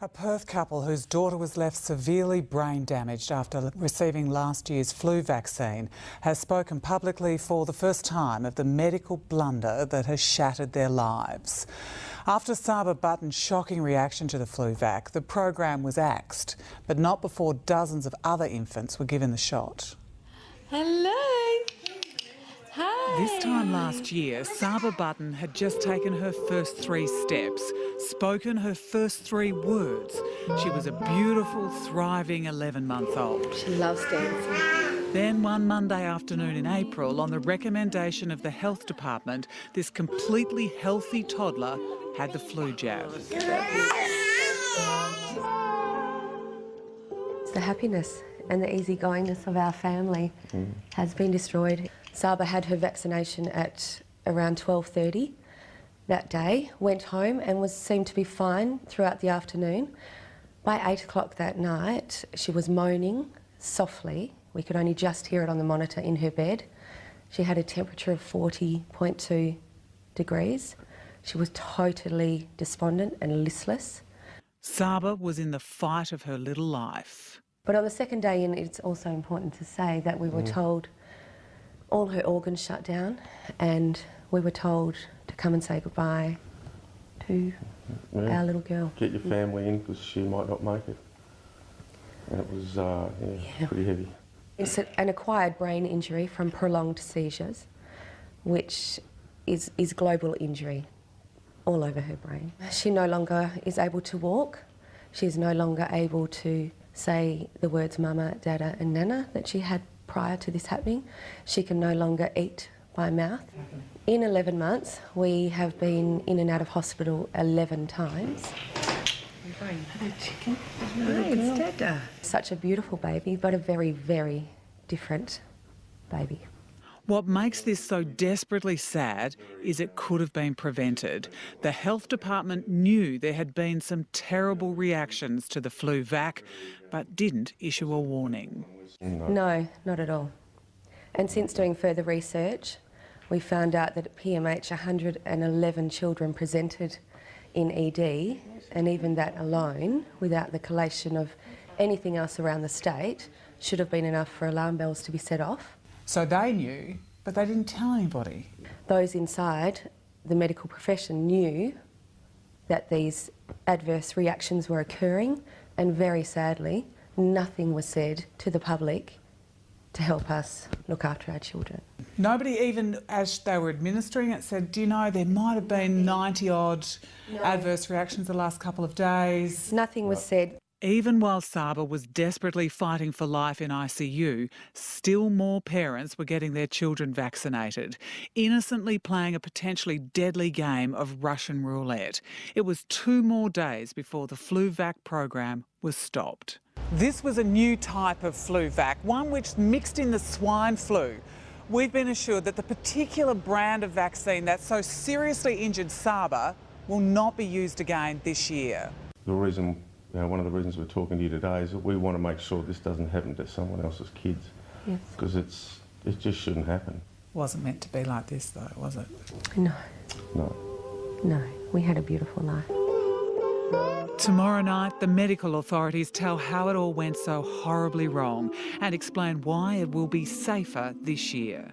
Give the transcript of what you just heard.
A Perth couple whose daughter was left severely brain damaged after receiving last year's flu vaccine has spoken publicly for the first time of the medical blunder that has shattered their lives. After Saba Button's shocking reaction to the flu vac, the program was axed, but not before dozens of other infants were given the shot. Hello. Hi. This time last year, Saba Button had just taken her first 3 steps, spoken her first 3 words. She was a beautiful, thriving 11-month-old. She loves dancing. Then one Monday afternoon in April, on the recommendation of the health department, this completely healthy toddler had the flu jab. The happiness and the easygoingness of our family has been destroyed. Saba had her vaccination at around 12:30 that day, went home and seemed to be fine throughout the afternoon. By 8 o'clock that night, she was moaning softly. We could only just hear it on the monitor in her bed. She had a temperature of 40.2 degrees. She was totally despondent and listless. Saba was in the fight of her little life. But on the second day in, it's also important to say that we were told all her organs shut down, and we were told to come and say goodbye to our little girl. Get your family in because she might not make it. And it was pretty heavy. It's an acquired brain injury from prolonged seizures, which is global injury all over her brain. She no longer is able to walk. She's no longer able to say the words mama, dada and nana that she had prior to this happening. She can no longer eat by mouth. In 11 months, we have been in and out of hospital 11 times. It's Dada. Such a beautiful baby, but a very, very different baby. What makes this so desperately sad is it could have been prevented. The health department knew there had been some terrible reactions to the flu vac, but didn't issue a warning. No, not at all. And since doing further research, we found out that at PMH 111 children presented in ED, and even that alone, without the collation of anything else around the state, should have been enough for alarm bells to be set off. So they knew, but they didn't tell anybody. Those inside the medical profession knew that these adverse reactions were occurring, and very sadly, nothing was said to the public to help us look after our children. Nobody even, as they were administering it, said, do you know, there might have been 90-odd adverse reactions the last couple of days. Nothing was said. Even while Saba was desperately fighting for life in ICU, still more parents were getting their children vaccinated, innocently playing a potentially deadly game of Russian roulette. It was 2 more days before the flu vac program was stopped. This was a new type of flu vac, one which mixed in the swine flu. We've been assured that the particular brand of vaccine that so seriously injured Saba will not be used again this year. One of the reasons we're talking to you today is that we want to make sure this doesn't happen to someone else's kids. Yes. Because it just shouldn't happen. Wasn't meant to be like this though, was it? No. No. No, we had a beautiful life. Tomorrow night, the medical authorities tell how it all went so horribly wrong and explain why it will be safer this year.